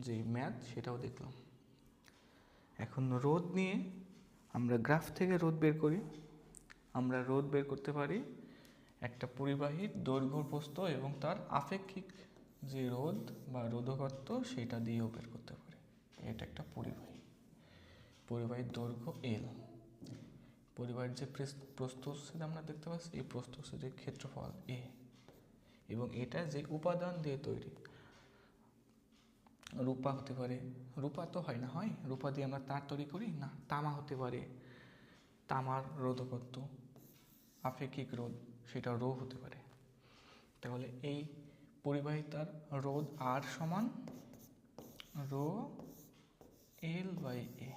যে ম্যাথ সেটাও দেখলাম। এখন রোধ নিয়ে আমরা গ্রাফ থেকে রোধ বের করি। আমরা রোধ বের করতে পারি একটা পরিবাহীর দৈর্ঘ্য প্রস্থ এবং তার আপেক্ষিক যে রোধ বা রোধকত্ব সেটা দিয়েও বের করতে পারি। এটা একটা পরিবাহীর দৈর্ঘ্য এল, পরিবাহীর যে প্রস্থচ্ছেদ আমরা দেখতে পাচ্ছি এই প্রস্থচ্ছেদের ক্ষেত্রফল এ, এবং এটা যে উপাদান দিয়ে তৈরি, রূপা হতে পারে, রূপা তো হয় না, হয় রূপা দিয়ে আমরা তার তৈরি করি না, তামা হতে পারে, তামার রোধকত্ব আপেক্ষিক রোধ সেটা রো হতে পারে। তাহলে এই পরিবাহিতার রোধ আর সমান রো এল বাই এ,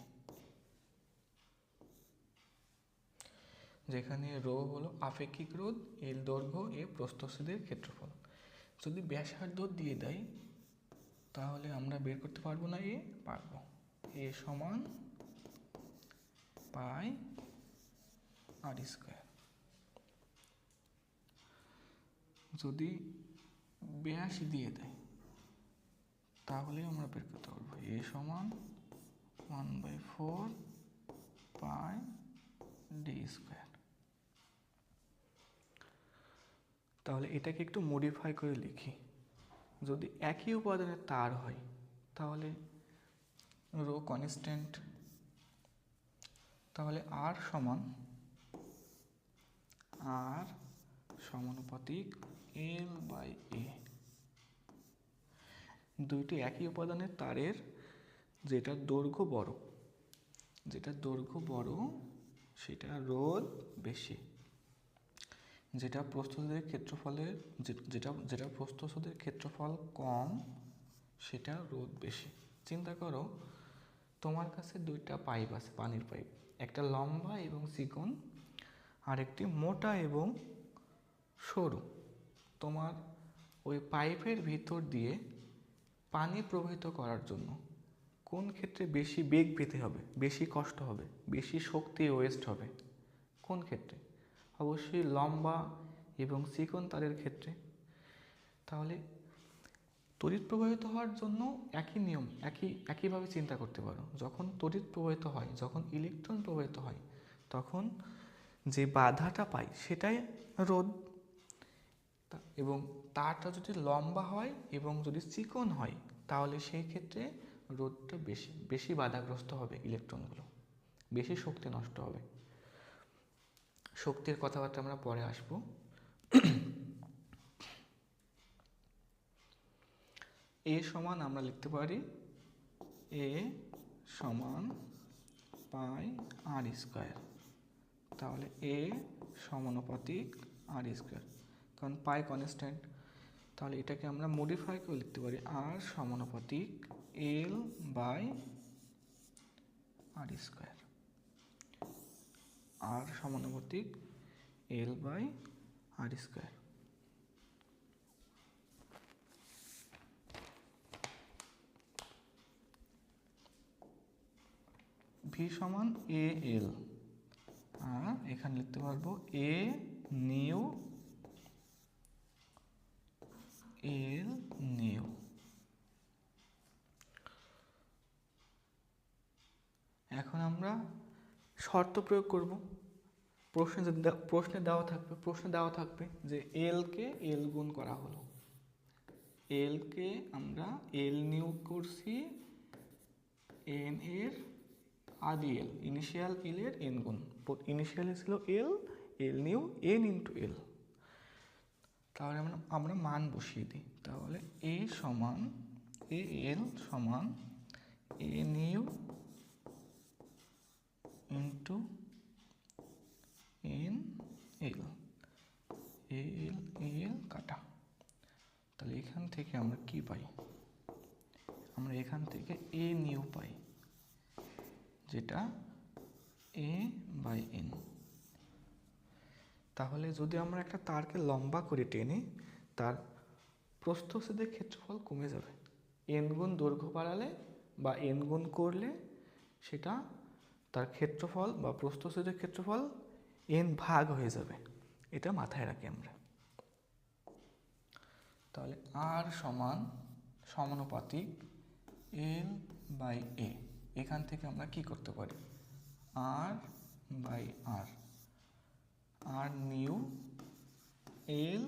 যেখানে রো হলো আপেক্ষিক রোধ, এল দৈর্ঘ্য, এ প্রস্থচ্ছেদের ক্ষেত্রফল। যদি ব্যাসার্ধ দিয়ে দেয় তাহলে আমরা বের করতে পারবো না, এ পারবো। এ সমান পাই আর স্কোয়ার। যদি ব্যাস দিয়ে দেয় তাহলে আমরা বের করতে পারবো এ সমান 1/4 পাই ডি স্কোয়ার। তাহলে এটাকে একটু মডিফাই করে লিখি। যদি একই উপাদানের তার হয় তাহলে রো কনস্ট্যান্ট, তাহলে আর সমানুপাতিক এল বাই এ। দুইটি একই উপাদানের তারের যেটা দৈর্ঘ্য বড় সেটা রোধ বেশি, যেটা প্রস্থচ্ছেদের ক্ষেত্রফলের যেটা প্রস্থচ্ছেদের ক্ষেত্রফল কম সেটা রোধ বেশি। চিন্তা করো, তোমার কাছে দুইটা পাইপ আছে, পানির পাইপ, একটা লম্বা এবং চিকন আর একটি মোটা এবং সরু। তোমার ওই পাইপের ভিতর দিয়ে পানি প্রবাহিত করার জন্য কোন ক্ষেত্রে বেশি বেগ পেতে হবে, বেশি কষ্ট হবে, বেশি শক্তি ওয়েস্ট হবে? কোন ক্ষেত্রে? অবশ্যই লম্বা এবং চিকন তারের ক্ষেত্রে। তাহলে তড়িৎ প্রবাহিত হওয়ার জন্য একই নিয়ম, একইভাবে চিন্তা করতে পারো। যখন তড়িৎ প্রবাহিত হয়, যখন ইলেকট্রন প্রবাহিত হয়, তখন যে বাধাটা পাই সেটাই রোধ। এবং তারটা যদি লম্বা হয় এবং যদি চিকন হয় তাহলে সেই ক্ষেত্রে রোধটা বেশি বাধাগ্রস্ত হবে, ইলেকট্রনগুলো বেশি শক্তি নষ্ট হবে। শক্তির কথাবার্তা আমরা পরে আসবো। এ সমান আমরা লিখতে পারি এ সমান পাই আর স্কোয়ার। তাহলে এ সমানুপাতিক আর স্কোয়ার, কারণ পাই কনস্ট্যান্ট, তাহলে এটাকে আমরা মডিফাই করে লিখতে পারি আর সমানুপাতিক এল বাই আর স্কোয়ার। আর সমানুপাতিক L by R square. V সমান এ এল, আর এখানে লিখতে পারবো এ নিউ এল নিউ। এখন আমরা শর্ত প্রয়োগ করব। প্রশ্নে দেওয়া থাকবে যে এল কে এল গুণ করা হলো, এল কে আমরা এল নিউ করছি এন এর আদি এল, ইনিশিয়াল এল এর এন গুণ। ইনিশিয়ালে ছিল এল নিউ এন ইন্টু এল। তাহলে আমরা মান বসিয়ে দিই। তাহলে এ সমান এ এল সমান A nu into N L, L কাটা। তাহলে এখান থেকে আমরা কি পাই? আমরা এখান থেকে এ নিউ পাই, যেটা এ বাই এন। তাহলে যদি আমরা একটা তারকে লম্বা করে টেনে তার প্রস্থচ্ছেদের ক্ষেত্রফল কমে যাবে। এন গুণ দৈর্ঘ্য বাড়ালে বা এন গুণ করলে সেটা তার ক্ষেত্রফল বা প্রস্থচ্ছেদের ক্ষেত্রফল এন ভাগ হয়ে যাবে। এটা মাথায় রাখি আমরা। তাহলে আর সমান সমানুপাতিক এল বাই এ। এখান থেকে আমরা কি করতে পারি, R by R, R nu L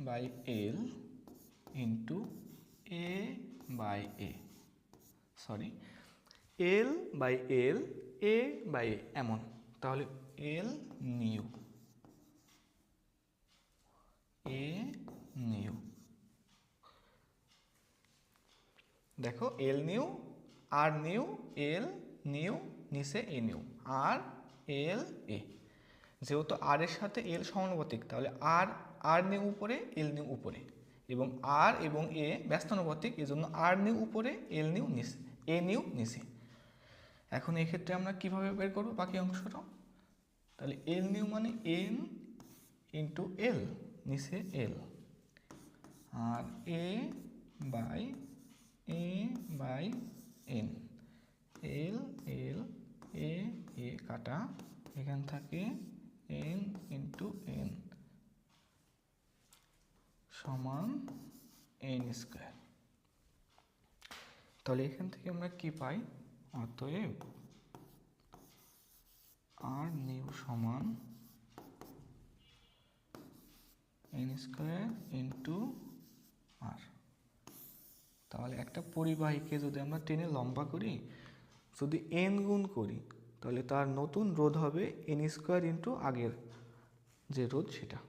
by L into A by A, sorry L by L, A by A, এমন। তাহলে এল নিউ, এ নিউ, দেখো L nu, R nu, L nu, নিচে এ নিউ, আর এল এ। যেহেতু আর এর সাথে এল সমানুপাতিক, তাহলে আর, R new উপরে, এল নিউ উপরে, এবং আর এবং এ ব্যস্তানুপাতিক, এজন্য আর নিউ উপরে, এল নিউ নিচে, এ নিউ নিচে। এখন এক্ষেত্রে আমরা কিভাবে বের করব বাকি অংশটা, তাহলে এল নিউ মানে এন ইন্টু এল, নিচে এল, আর এ বাই এন, এল এল এ এ কাটা, এখান থাকে এন ইন্টু এন সমান এন স্কোয়ার। তাহলে এখান থেকে আমরা কি পাই, অতএব আর নিউ সমান এন স্কোয়ার ইন্টু আর। তাহলে একটা পরিবাহীকে যদি আমরা টেনে লম্বা করি, যদি এন গুণ করি, তাহলে তার নতুন রোধ হবে এন স্কোয়ার ইন্টু আগের যে রোধ সেটা।